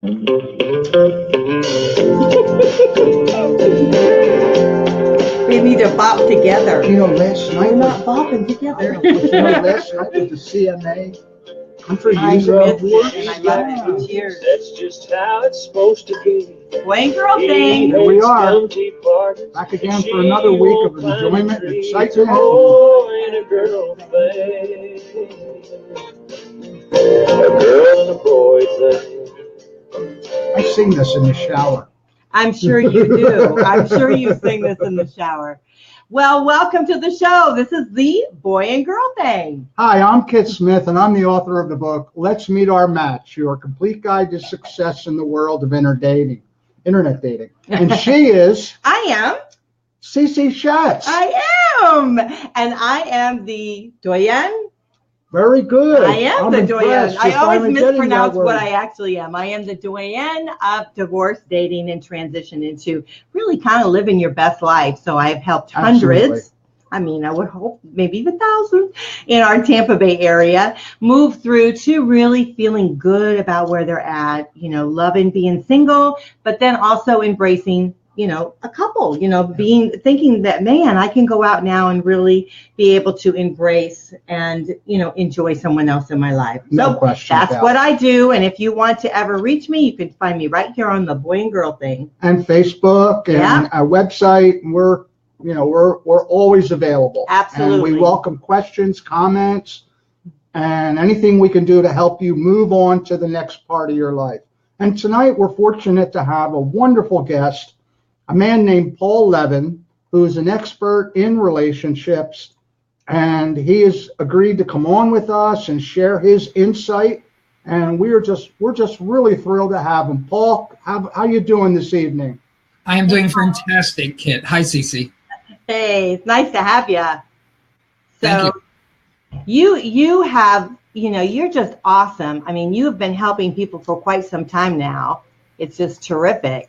We need to bop together. Last night we're not bopping together. Last night with the CMA Country Music Awards. I love it. Cheers. That's just how it's supposed to be. Boy and girl thing. Here we are, back again for another week of enjoyment and excitement. Boy and a girl thing. A girl and a boy thing. I sing this in the shower. I'm sure you do. I'm sure you sing this in the shower. Well, welcome to the show. This is the Boy and Girl Thing. Hi, I'm Kit Smith, and I'm the author of the book, Let's Meet Our Match, Your Complete Guide to Success in the World of Internet Dating. And she is... I am. Cece Schatz. I am. And I am the doyenne. Very good. I am the doyenne. I always mispronounce what I I actually am. I am the doyenne of divorce, dating, and transition into really kind of living your best life. So I've helped hundreds. Absolutely. I mean, I would hope maybe even thousands in our Tampa Bay area move through to really feeling good about where they're at, loving being single, but then also embracing a couple, thinking that, man, I can go out now and really be able to embrace and, enjoy someone else in my life. No so question. That's what I do. And if you want to ever reach me, you can find me right here on the Boy and Girl Thing. And Facebook and our website. We're always available. Absolutely. And we welcome questions, comments, and anything we can do to help you move on to the next part of your life. And tonight we're fortunate to have a wonderful guest, a man named Paul Levin, who is an expert in relationships, and he has agreed to come on with us and share his insight. And we're just really thrilled to have him. Paul, how you doing this evening? I am doing fantastic, Kit. Hi, Cece. Hey, it's nice to have you. Thank you. You have, you're just awesome. I mean, you've been helping people for quite some time now. It's just terrific.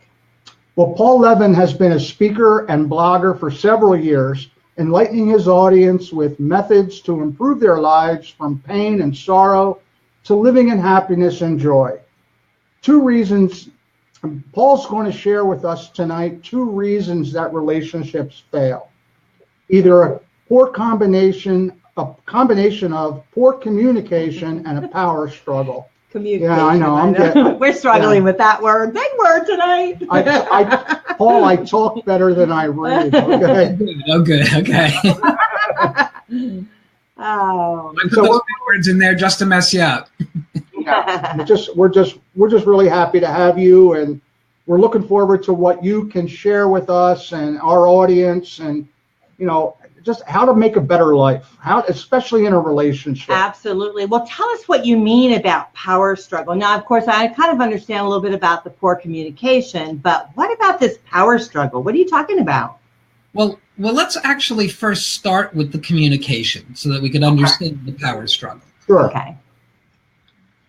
Well, Paul Levin has been a speaker and blogger for several years, enlightening his audience with methods to improve their lives from pain and sorrow to living in happiness and joy. Paul's going to share with us tonight 2 reasons that relationships fail. Either a combination of poor communication and a power struggle. Communication. Yeah, I know. We're struggling with that word. Big word tonight. Paul, I talk better than I read. Okay. Oh, good. Okay. Oh. I put those big words in there just to mess you up. Yeah. We're just really happy to have you, and we're looking forward to what you can share with us and our audience, and just how to make a better life, especially in a relationship. Absolutely. Well, tell us what you mean about power struggle. Now, of course, I kind of understand a little bit about the poor communication, but what about this power struggle? What are you talking about? Well, let's actually first start with the communication so that we can understand the power struggle. Sure. Okay.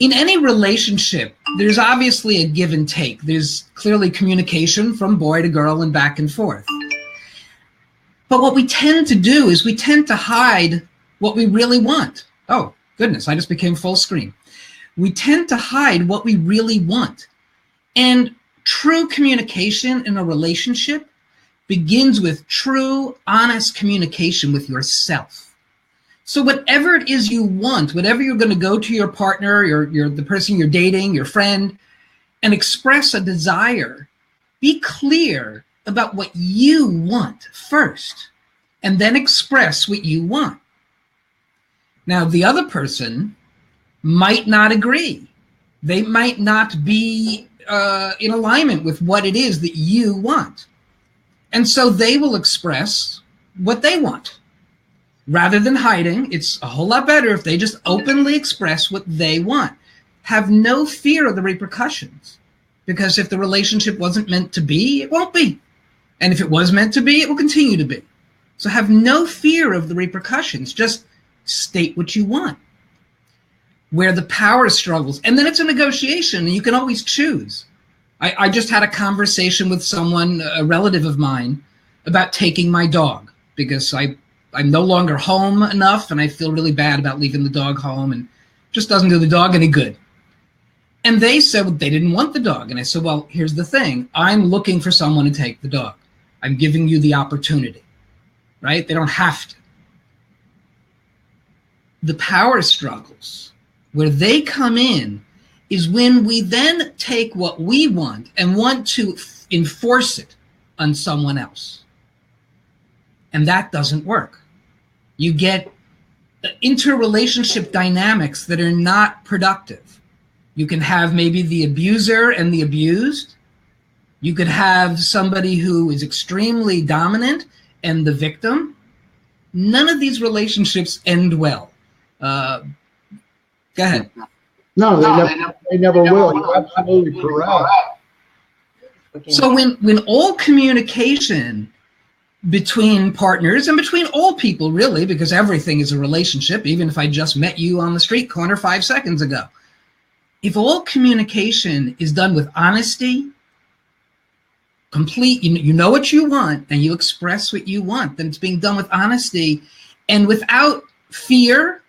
In any relationship, there's obviously a give and take. There's clearly communication from boy to girl and back and forth. But what we tend to do is we tend to hide what we really want. Oh, goodness, I just became full screen. We tend to hide what we really want. And true communication in a relationship begins with true, honest communication with yourself. So whatever it is you want, whatever you're going to go to your partner, the person you're dating, your friend, and express a desire, be clear about what you want first, and then express what you want. Now, the other person might not agree. They might not be in alignment with what it is that you want. And so they will express what they want. Rather than hiding, it's a whole lot better if they just openly express what they want. Have no fear of the repercussions, because if the relationship wasn't meant to be, it won't be. And if it was meant to be, it will continue to be. So have no fear of the repercussions. Just state what you want. Where the power struggles, and then it's a negotiation, and you can always choose. I just had a conversation with someone, a relative of mine, about taking my dog, because I'm no longer home enough, and I feel really bad about leaving the dog home, and just doesn't do the dog any good. And they said, well, they didn't want the dog. And I said, well, here's the thing. I'm looking for someone to take the dog. I'm giving you the opportunity, right? They don't have to. The power struggles where they come in is when we then take what we want and want to enforce it on someone else. And that doesn't work. You get interrelationship dynamics that are not productive. You can have maybe the abuser and the abused. You could have somebody who is extremely dominant and the victim. None of these relationships end well. Go ahead. No, they never will. You're absolutely correct. So when all communication between partners and between all people, really, because everything is a relationship, even if I just met you on the street corner 5 seconds ago, if all communication is done with honesty, complete, you know what you want and you express what you want, then it's being done with honesty and without fear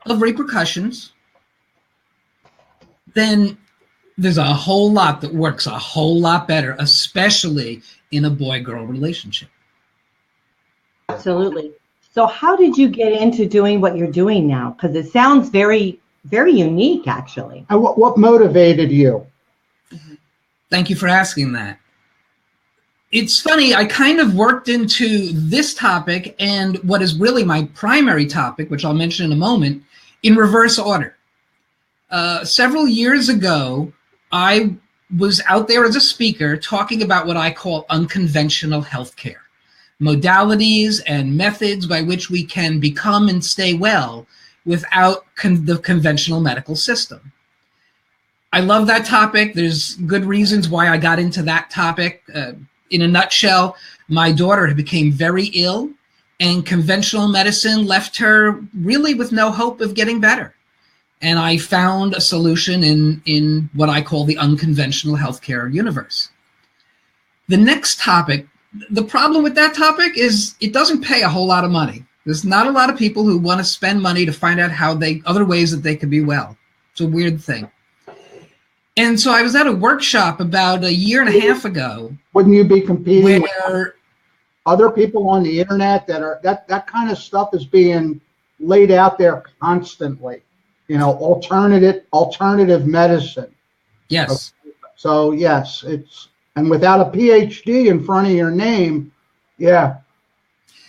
of repercussions, then there's a whole lot that works a whole lot better, especially in a boy-girl relationship. Absolutely. So how did you get into doing what you're doing now? Because it sounds very, very unique, actually. And what motivated you? Thank you for asking that. It's funny, I kind of worked into this topic and what is really my primary topic, which I'll mention in a moment, in reverse order. Several years ago, I was out there as a speaker talking about what I call unconventional healthcare, modalities and methods by which we can become and stay well without the conventional medical system. I love that topic. There's good reasons why I got into that topic. In a nutshell, my daughter became very ill and conventional medicine left her really with no hope of getting better. And I found a solution in what I call the unconventional healthcare universe. The next topic, the problem with that topic is it doesn't pay a whole lot of money. There's not a lot of people who want to spend money to find out how other ways that they could be well. It's a weird thing. And so I was at a workshop about a year and a half ago. Wouldn't you be competing with other people on the internet that kind of stuff is being laid out there constantly? You know, alternative medicine. Yes. Okay. So yes, and without a PhD in front of your name, yeah.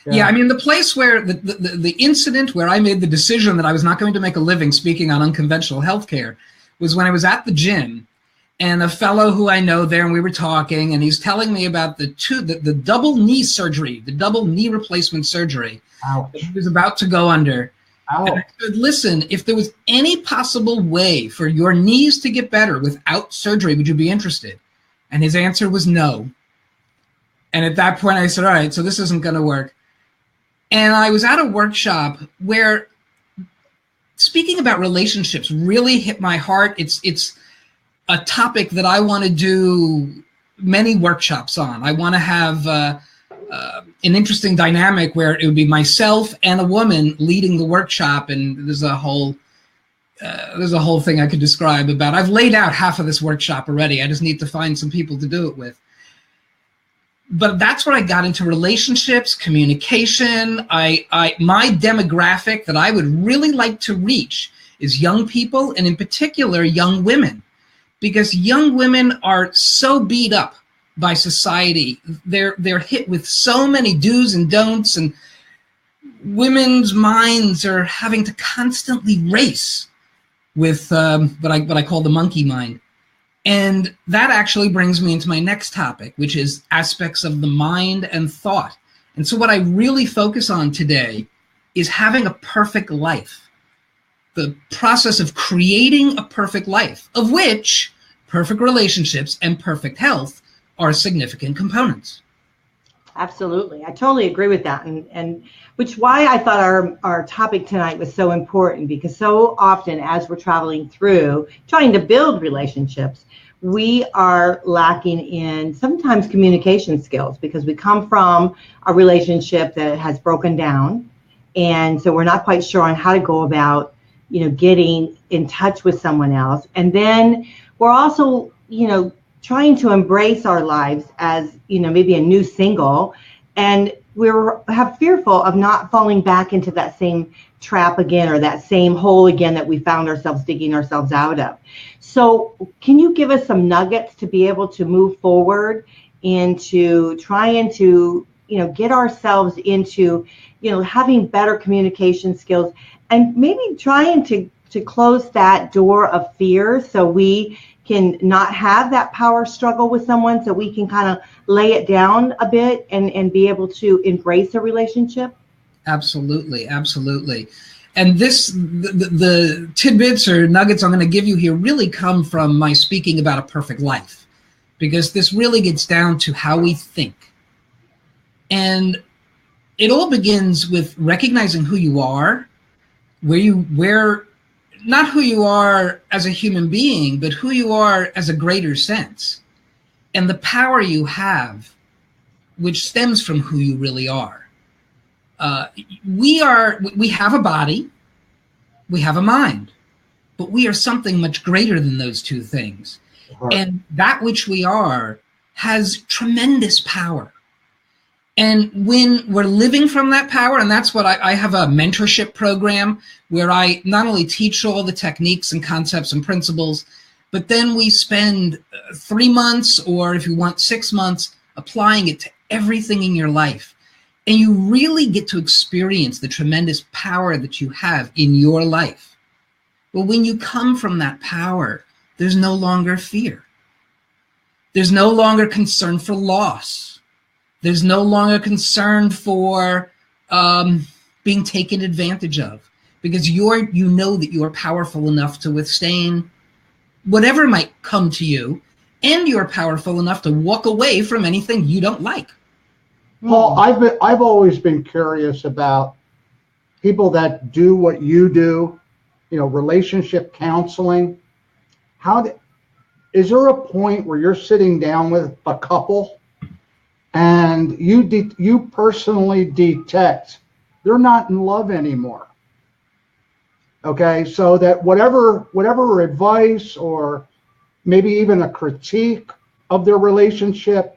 Yeah, I mean, the place where the incident where I made the decision that I was not going to make a living speaking on unconventional healthcare was when I was at the gym, and a fellow who I know there, and we were talking, and he's telling me about the double knee surgery, the double knee replacement surgery that he was about to go under. And I said, listen, if there was any possible way for your knees to get better without surgery, would you be interested? And his answer was no. And at that point, I said, all right, so this isn't going to work. And I was at a workshop where speaking about relationships really hit my heart. It's a topic that I want to do many workshops on. I want to have an interesting dynamic where it would be myself and a woman leading the workshop, and there's a whole thing I could describe about. I've laid out half of this workshop already. I just need to find some people to do it with. But that's where I got into relationships, communication. My demographic that I would really like to reach is young people, and in particular, young women, because young women are so beat up by society. They're hit with so many do's and don'ts, and women's minds are having to constantly race with what I call the monkey mind. And that actually brings me into my next topic, which is aspects of the mind and thought. And so what I really focus on today is having a perfect life, the process of creating a perfect life, of which perfect relationships and perfect health are significant components. Absolutely. I totally agree with that. And which why I thought our topic tonight was so important, because so often as we're traveling through trying to build relationships, we are lacking in sometimes communication skills, because we come from a relationship that has broken down. And so we're not quite sure on how to go about getting in touch with someone else. And then we're also, trying to embrace our lives as, maybe a new single. And have fearful of not falling back into that same trap again, or that same hole again that we found ourselves digging ourselves out of. So can you give us some nuggets to be able to move forward into trying to, get ourselves into, having better communication skills, and maybe trying to close that door of fear so we can not have that power struggle with someone, so we can kind of lay it down a bit and be able to embrace a relationship? Absolutely, absolutely. And the tidbits or nuggets I'm going to give you here really come from my speaking about a perfect life, because this really gets down to how we think. And it all begins with recognizing who you are, where not who you are as a human being, but who you are as a greater sense, and the power you have, which stems from who you really are. We have a body, we have a mind, but we are something much greater than those two things. Right. And that which we are has tremendous power. And when we're living from that power, and that's what I have a mentorship program where I not only teach all the techniques and concepts and principles, but then we spend 3 months, or if you want 6 months, applying it to everything in your life. And you really get to experience the tremendous power that you have in your life. But when you come from that power, there's no longer fear. There's no longer concern for loss. There's no longer concern for being taken advantage of, because you know that you are powerful enough to withstand whatever might come to you, and you're powerful enough to walk away from anything you don't like. Paul, I've always been curious about people that do what you do, relationship counseling. Is there a point where you're sitting down with a couple and you personally detect they're not in love anymore? Okay, so that whatever advice or maybe even a critique of their relationship,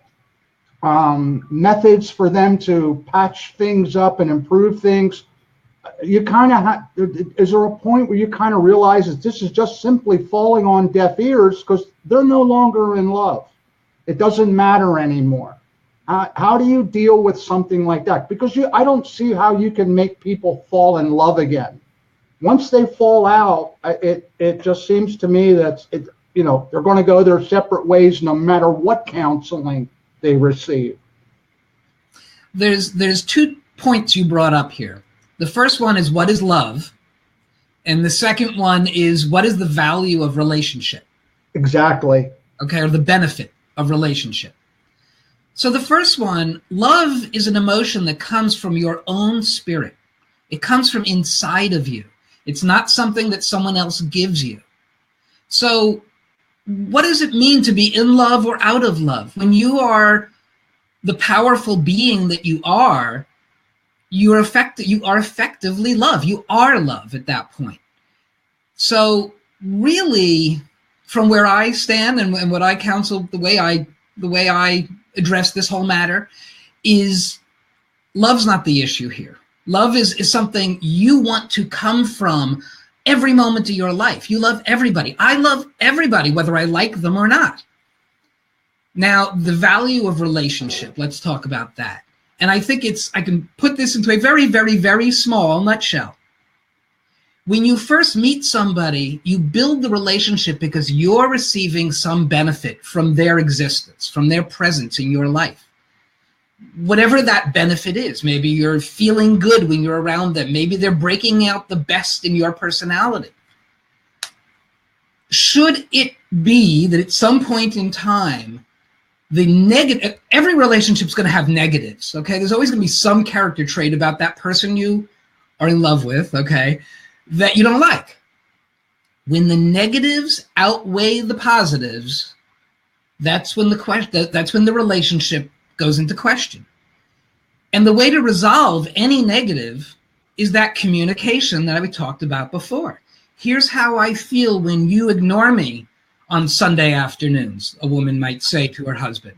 methods for them to patch things up and improve things, you kind of is there a point where you kind of realize that this is just simply falling on deaf ears because they're no longer in love? It doesn't matter anymore. How do you deal with something like that? Because I don't see how you can make people fall in love again. Once they fall out, it just seems to me that they're going to go their separate ways no matter what counseling they receive. There's 2 points you brought up here. The first one is, what is love? And the second one is, what is the value of relationship? Exactly. Okay, or the benefit of relationship. So the first one, love is an emotion that comes from your own spirit. It comes from inside of you. It's not something that someone else gives you. So what does it mean to be in love or out of love? When you are the powerful being that you are effectively love. You are love at that point. So really, from where I stand and what I counsel, the way I address this whole matter is, love's not the issue here. Love is something you want to come from every moment of your life. You love everybody. I love everybody, whether I like them or not. Now, the value of relationship, let's talk about that. And I think I can put this into a very, very, very small nutshell. When you first meet somebody, you build the relationship because you're receiving some benefit from their existence, from their presence in your life. Whatever that benefit is, maybe you're feeling good when you're around them. Maybe they're breaking out the best in your personality. Should it be that at some point in time, every relationship is going to have negatives, okay? There's always going to be some character trait about that person you are in love with, okay, that you don't like. When the negatives outweigh the positives, that's when the relationship goes into question. And the way to resolve any negative is that communication that we talked about before. here's how I feel when you ignore me on Sunday afternoons, a woman might say to her husband.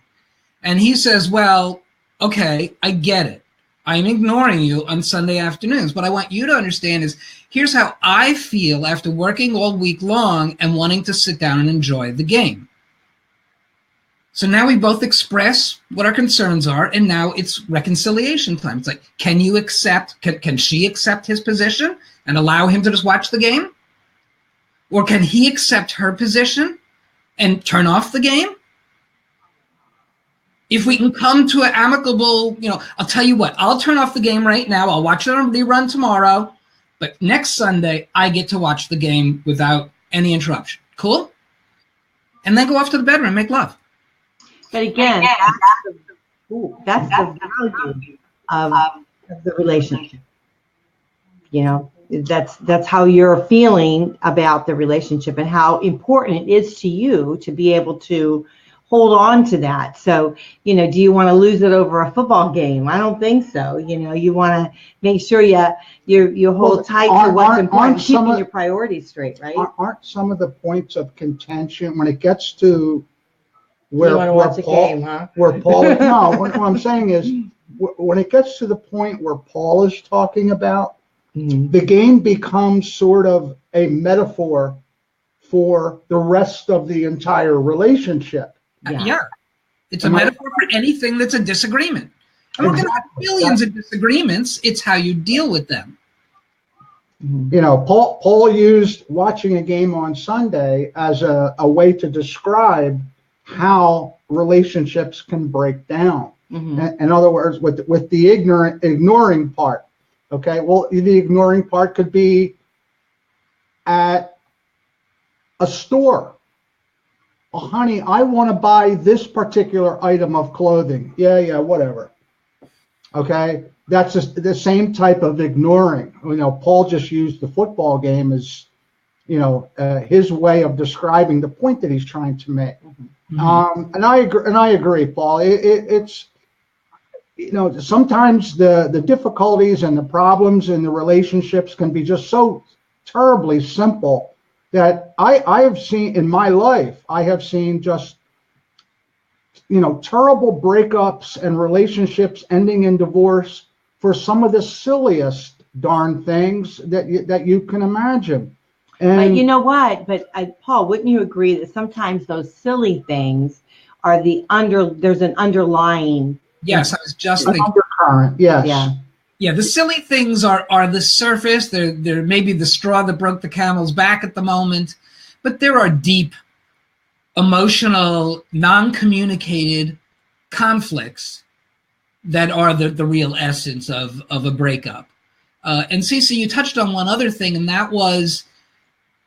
And he says, well, okay, I get it. I'm ignoring you on Sunday afternoons. What I want you to understand is, here's how I feel after working all week long and wanting to sit down and enjoy the game. So now we both express what our concerns are, and now it's reconciliation time. It's like, can you accept, can she accept his position and allow him to just watch the game? Or can he accept her position and turn off the game? If we can come to an amicable, I'll tell you what, I'll turn off the game right now. I'll watch it on rerun tomorrow. But next Sunday, I get to watch the game without any interruption. Cool? And then go off to the bedroom and make love. But again, that's the value of the relationship. That's how you're feeling about the relationship and how important it is to you to be able to hold on to that. So, do you want to lose it over a football game? I don't think so. You want to make sure you hold tight to what's important, keeping your priorities straight, right? Aren't some of the points of contention when it gets to where you want to watch a game, huh? Where Paul, no, what I'm saying is when it gets to the point where Paul is talking about, the game becomes sort of a metaphor for the rest of the entire relationship. Yeah. It's a metaphor for anything that's a disagreement. And we're going to have billions of disagreements. It's how you deal with them. Paul used watching a game on Sunday as a way to describe how relationships can break down. In other words, with the ignoring part. Okay, well, the ignoring part could be at a store. Oh, honey, I want to buy this particular item of clothing. Yeah, whatever. Okay, that's just the same type of ignoring. Paul just used the football game as, his way of describing the point that he's trying to make. And I agree, Paul. It's sometimes the difficulties and the problems in the relationships can be just so terribly simple that I have seen in my life. I have seen just, terrible breakups and relationships ending in divorce for some of the silliest darn things that you can imagine. And but you know what? But Paul, wouldn't you agree that sometimes those silly things are there's an underlying. Yes, I was just thinking. Undercurrent, yes. Yeah, the silly things are the surface. They're maybe the straw that broke the camel's back at the moment. But there are deep, emotional, non-communicated conflicts that are the real essence of a breakup. And Cece, you touched on one other thing, and that was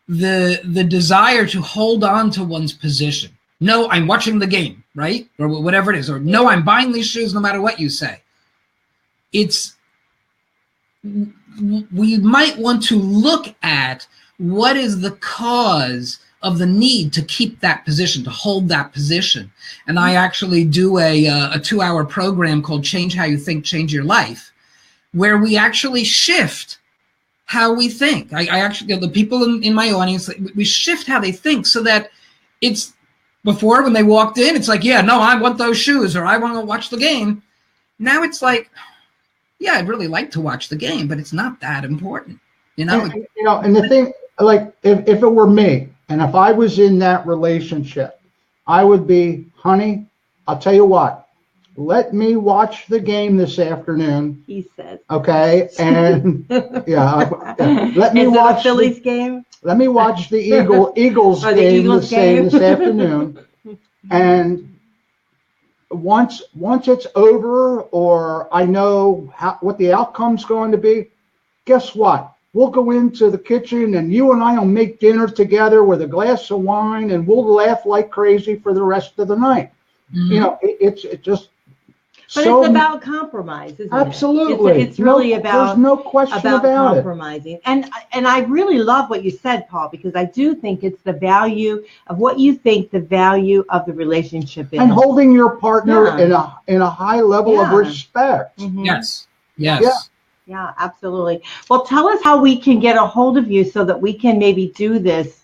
the desire to hold on to one's position. No, I'm watching the game, right? Or whatever it is. Or no, I'm buying these shoes no matter what you say. We might want to look at what is the cause of the need to keep that position, to hold that position. And I actually do a 2-hour program called Change How You Think, Change Your Life, where we actually shift how we think. I actually, the people in my audience, we shift how they think so that it's, before when they walked in, it's like, yeah, no, I want those shoes, or I want to watch the game. Now it's like, yeah, I'd really like to watch the game, but it's not that important. And the thing, like, if it were me, and if I was in that relationship, I would be, honey, I'll tell you what, let me watch the game this afternoon. He says. Okay, and let me watch the Phillies game. Let me watch the Eagles game this afternoon, and once it's over, or I know what the outcome's going to be, guess what? We'll go into the kitchen and you and I will make dinner together with a glass of wine, and we'll laugh like crazy for the rest of the night. It's just. But it's about compromise, isn't it? Absolutely. It's really about. There's no question about compromising. And I really love what you said, Paul, because I do think it's the value of what you think the value of the relationship is. And holding your partner in a high level of respect. Yes. Yeah. Yeah, absolutely. Well, tell us how we can get a hold of you so that we can maybe do this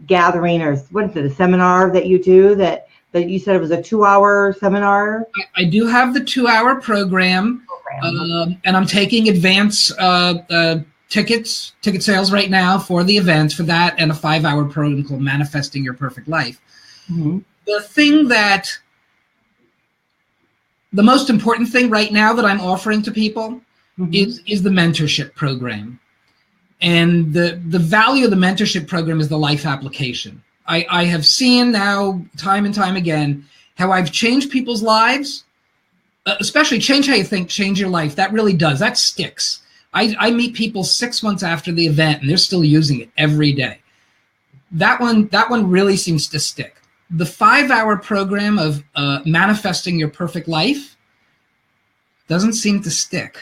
gathering, or what is it, a seminar that you do that you said it was a 2-hour seminar I do have the 2-hour program, program. and I'm taking advance ticket sales right now for the events for that, and a 5-hour program called Manifesting Your Perfect Life. Mm-hmm. The most important thing right now that I'm offering to people is the mentorship program. And the value of the mentorship program is the life application. I have seen now time and time again how I've changed people's lives, especially change how you think, change your life. That really does. That sticks. I meet people 6 months after the event and they're still using it every day. That one really seems to stick. The 5-hour program of Manifesting Your Perfect Life doesn't seem to stick.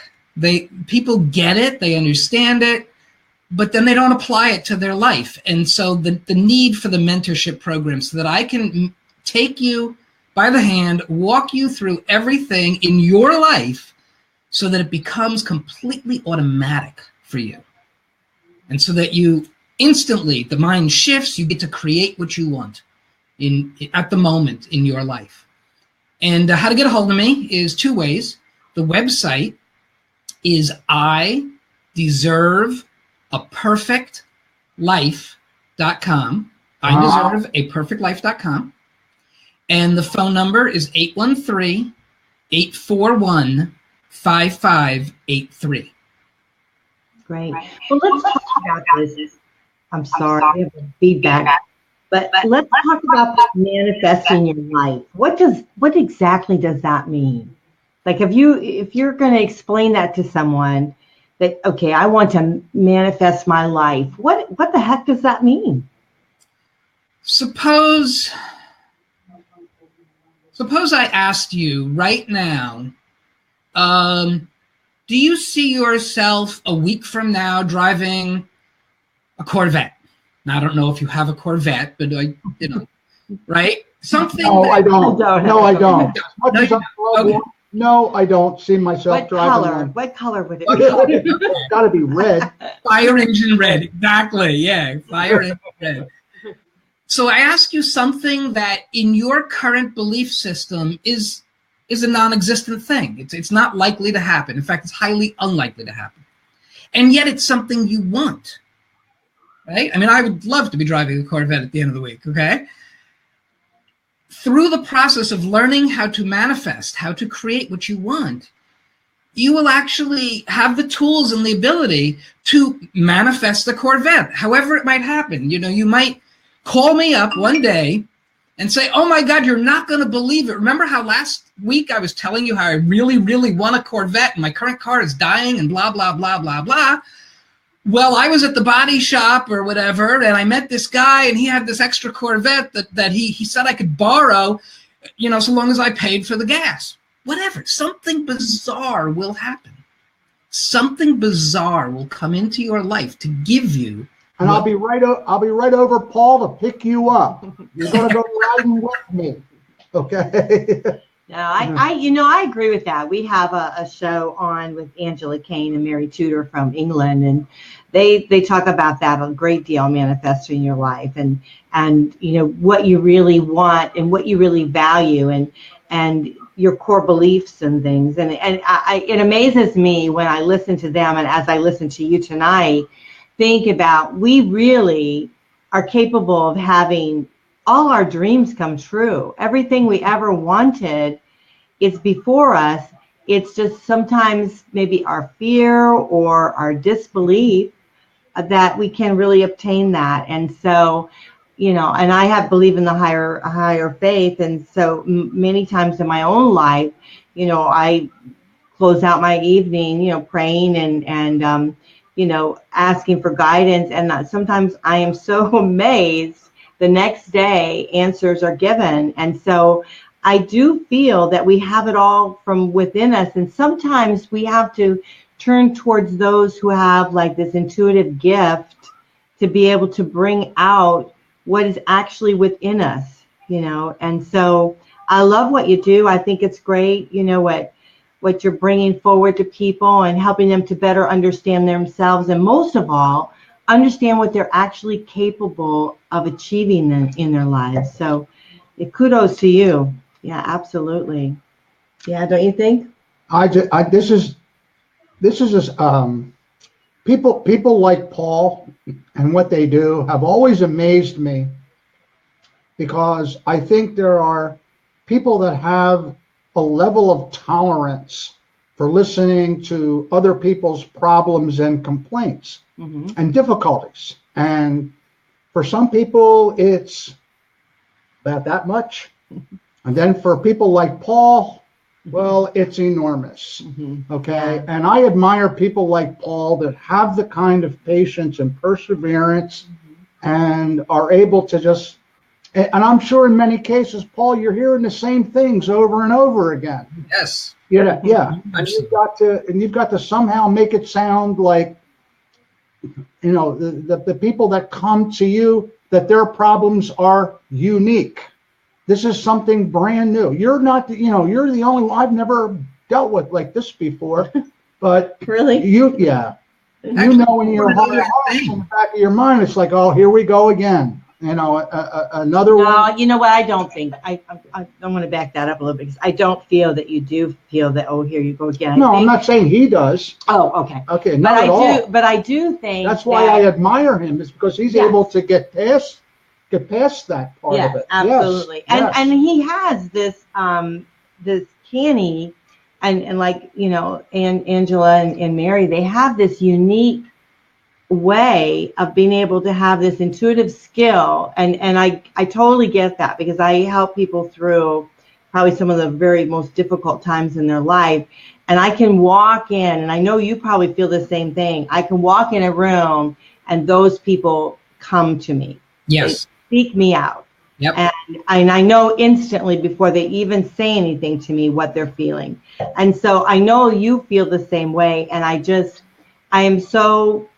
People get it, they understand it, but then they don't apply it to their life. And so the need for the mentorship program, so that I can take you by the hand, walk you through everything in your life so that it becomes completely automatic for you. And so that you instantly, the mind shifts, you get to create what you want at the moment in your life. And how to get a hold of me is 2 ways. The website is ideserveaperfectlife.com. ideserveaperfectlife.com. And the phone number is 813-841-5583. Great. Well, let's talk about this. I'm sorry, I have feedback. But let's talk about manifesting your life. What exactly does that mean? Like, if you're going to explain that to someone, that, okay, I want to manifest my life, what the heck does that mean? Suppose I asked you right now, do you see yourself a week from now driving a Corvette? Now, I don't know if you have a Corvette, but right? Something. No, I don't. No, I don't. Okay. No, I don't see myself driving one. What color would it be? It's got to be red. Fire engine red. Exactly. Yeah. Fire engine red. So I ask you something that in your current belief system is a non-existent thing. It's not likely to happen. In fact, it's highly unlikely to happen. And yet it's something you want. Right? I mean, I would love to be driving a Corvette at the end of the week, okay? Through the process of learning how to manifest, how to create what you want, you will actually have the tools and the ability to manifest the Corvette, however it might happen. You might call me up one day and say, oh my God, you're not going to believe it. Remember how last week I was telling you how I really, really want a Corvette and my current car is dying and blah, blah, blah, blah, blah. Well, I was at the body shop or whatever, and I met this guy, and he had this extra Corvette that he said I could borrow, so long as I paid for the gas. Whatever. Something bizarre will happen. Something bizarre will come into your life to give you. And I'll be right over, Paul, to pick you up. You're going to go riding with me, okay? No, I agree with that. We have a show on with Angela Kane and Mary Tudor from England, and they talk about that a great deal, manifesting your life and what you really want and what you really value and your core beliefs and things. And it amazes me when I listen to them, and as I listen to you tonight, think about, we really are capable of having all our dreams come true. Everything we ever wanted is before us. It's just sometimes maybe our fear or our disbelief that we can really obtain that. And so, and I believe in the higher faith. And so many times in my own life, I close out my evening, praying and asking for guidance. And sometimes I am so amazed the next day answers are given. And so I do feel that we have it all from within us. And sometimes we have to turn towards those who have like this intuitive gift to be able to bring out what is actually within us, And so I love what you do. I think it's great. What what you're bringing forward to people and helping them to better understand themselves, and most of all, understand what they're actually capable of achieving in their lives. So kudos to you. Yeah, absolutely. Yeah, don't you think? This is people like Paul and what they do have always amazed me, because I think there are people that have a level of tolerance for listening to other people's problems and complaints and difficulties. And for some people, it's about that much. And then for people like Paul, well, it's enormous. Okay. Yeah. And I admire people like Paul that have the kind of patience and perseverance and are able to just, and I'm sure in many cases, Paul, you're hearing the same things over and over again. Yes. Yeah. And you've got to somehow make it sound like, you know, the people that come to you, that their problems are unique. This is something brand new. You're not, you're the only one I've never dealt with like this before. But Really, you know, in your heart, in the back of your mind, it's like, oh, here we go again. Another one. No, you know what? I don't think. I'm going to back that up a little bit, because I don't feel that you do feel that. Oh, here you go again. No, I'm not saying he does. Oh, okay. Okay, not at all. But I do think that's why I admire him, is because he's able to get past that part of it. Absolutely. Yes. And he has this this canny, and like, and Angela and Mary, they have this unique way of being able to have this intuitive skill, and I totally get that, because I help people through probably some of the very most difficult times in their life, and I can walk in, and I know you probably feel the same thing. I can walk in a room and those people come to me. Yes. They seek me out. Yep. And I know instantly, before they even say anything to me, what they're feeling. And so I know you feel the same way, and I am so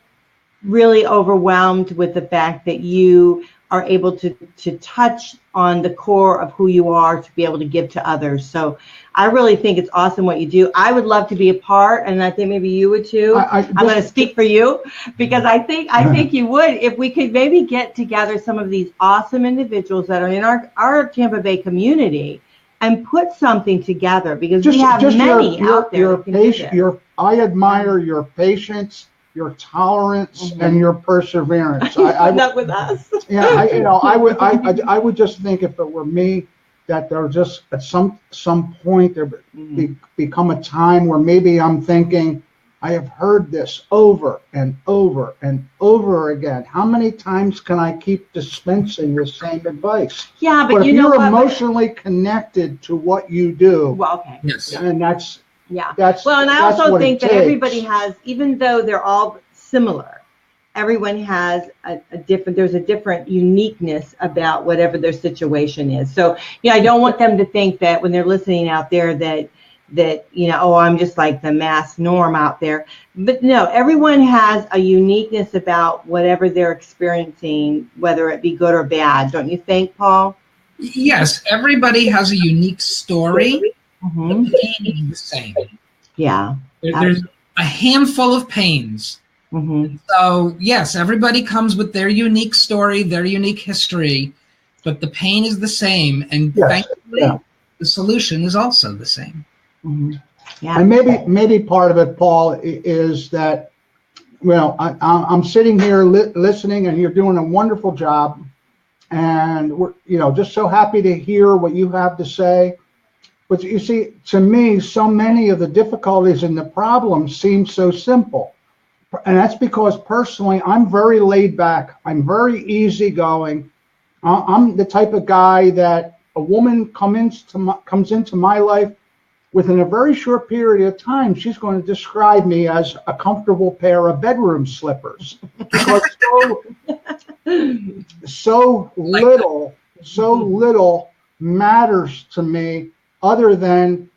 really overwhelmed with the fact that you are able to touch on the core of who you are, to be able to give to others. So I really think it's awesome what you do. I would love to be a part, and I think maybe you would too. I'm going to speak for you, because I think you would, if we could maybe get together some of these awesome individuals that are in our Tampa Bay community and put something together, because we have many out there. I admire your patience, your tolerance, and your perseverance. Not with us. Yeah, I would just think, if it were me, that there just at some point there become a time where maybe I'm thinking, I have heard this over and over and over again. How many times can I keep dispensing the same advice? Yeah, but if you're emotionally connected to what you do, well, okay, yes, and that's. Yeah. That's, well, and I also think that takes. everybody has, even though they're all similar, everyone has there's a different uniqueness about whatever their situation is. So, I don't want them to think that when they're listening out there that oh, I'm just like the mass norm out there. But no, everyone has a uniqueness about whatever they're experiencing, whether it be good or bad. Don't you think, Paul? Yes, everybody has a unique story. The pain is the same. Yeah. There's a handful of pains. So, yes, everybody comes with their unique story, their unique history, but the pain is the same. And thankfully, the solution is also the same. Yeah. And maybe part of it, Paul, is that, I'm sitting here listening, and you're doing a wonderful job. And we're, just so happy to hear what you have to say. But you see, to me, so many of the difficulties and the problems seem so simple. And that's because personally, I'm very laid back. I'm very easygoing. I'm the type of guy that a woman comes into my life, within a very short period of time, she's going to describe me as a comfortable pair of bedroom slippers. Because so little matters to me, other than,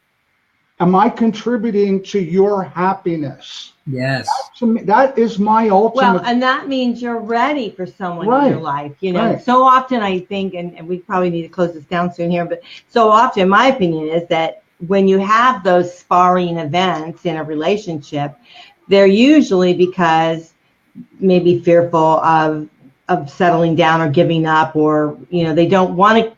am I contributing to your happiness? Yes. That is my ultimate. Well, and that means you're ready for someone in your life. Right. So often I think, and we probably need to close this down soon here, but so often my opinion is that when you have those sparring events in a relationship, they're usually because maybe fearful of settling down or giving up, or they're not at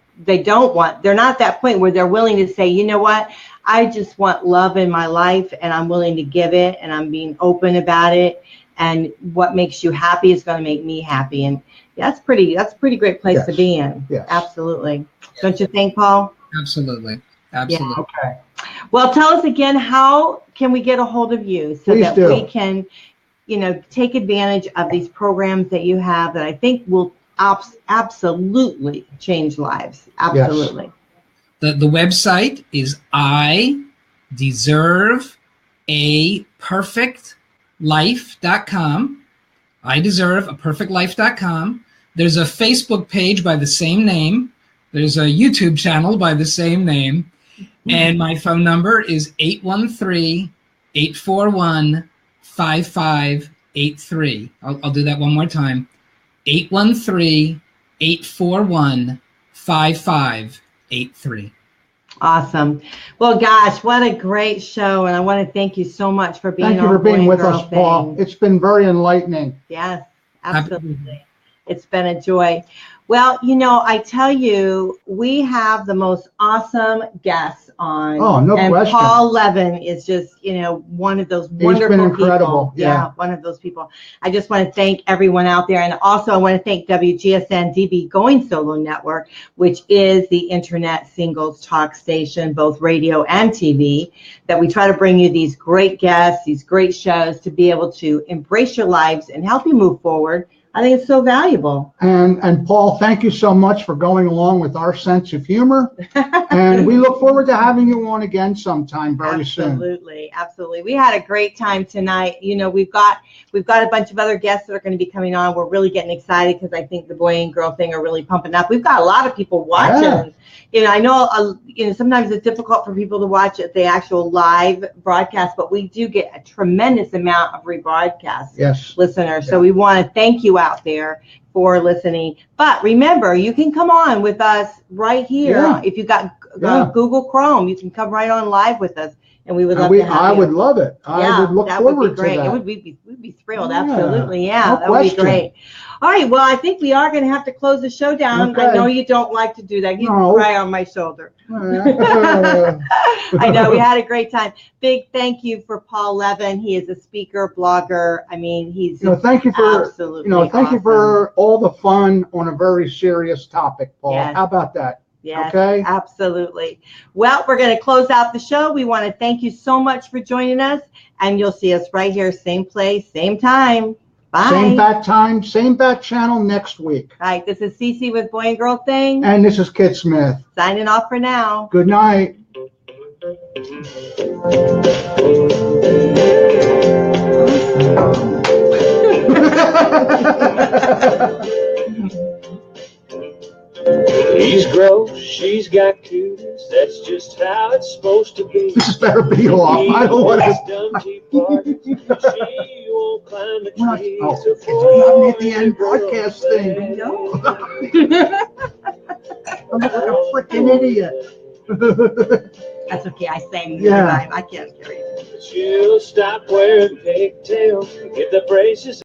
that point where they're willing to say, you know what, I just want love in my life and I'm willing to give it and I'm being open about it, and what makes you happy is going to make me happy. And that's a pretty great place to be in. Yes. Absolutely. Don't you think, Paul? Absolutely. Yeah. Okay. Well, tell us again, how can we get a hold of you so Please that do. we can take advantage of these programs that you have that I think will absolutely change lives. Absolutely. Yes. The website is ideserveaperfectlife.com. ideserveaperfectlife.com. There's a Facebook page by the same name. There's a YouTube channel by the same name. And my phone number is 813-841-5583. I'll do that one more time. 813-841-5583. Awesome. Well, gosh, what a great show. And I want to thank you so much for being on Thank you for being Boy with and Girl us, Paul. Thing. It's been very enlightening. Yes, absolutely. It's been a joy. Well, I tell you, we have the most awesome guests on. Oh, no question. Paul Levin is just, one of those wonderful been incredible. people. Yeah, one of those people. I just want to thank everyone out there. And also I want to thank WGSN-DB Going Solo Network, which is the internet singles talk station, both radio and TV, that we try to bring you these great guests, these great shows to be able to embrace your lives and help you move forward. I think it's so valuable. And Paul, thank you so much for going along with our sense of humor. And we look forward to having you on again sometime very soon. Absolutely. We had a great time tonight. We've got a bunch of other guests that are going to be coming on. We're really getting excited because I think the Boy and Girl Thing are really pumping up. We've got a lot of people watching. Yeah. I know, sometimes it's difficult for people to watch the actual live broadcast, but we do get a tremendous amount of rebroadcast listeners. So we want to thank you out there for listening. But remember, you can come on with us right here. Yeah. If you've got Google Chrome, you can come right on live with us. And we would love to have I you. would love it. I would look forward to that. We'd be thrilled. Absolutely. Yeah, that would be great. All right. Well, I think we are going to have to close the show down. Okay. I know you don't like to do that. You can cry on my shoulder. I know. We had a great time. Big thank you for Paul Levin. He is a speaker, blogger. I mean, he's thank you for absolutely thank you for all the fun on a very serious topic, Paul. Yes. How about that? Yes, okay. Absolutely. Well, we're going to close out the show. We want to thank you so much for joining us, and you'll see us right here, same place, same time. Bye. Same bat time, same bat channel next week. All right, this is Cece with Boy and Girl Thing. And this is Kid Smith. Signing off for now. Good night. He's gross, she's got cuteness, that's just how it's supposed to be. This better be off. I don't want to. She won't climb the trees. It's not at the end broadcast thing. I know. I'm like a freaking idiot. That's okay. I sang. Yeah. I can't carry it. She'll stop wearing pigtails, get the braces.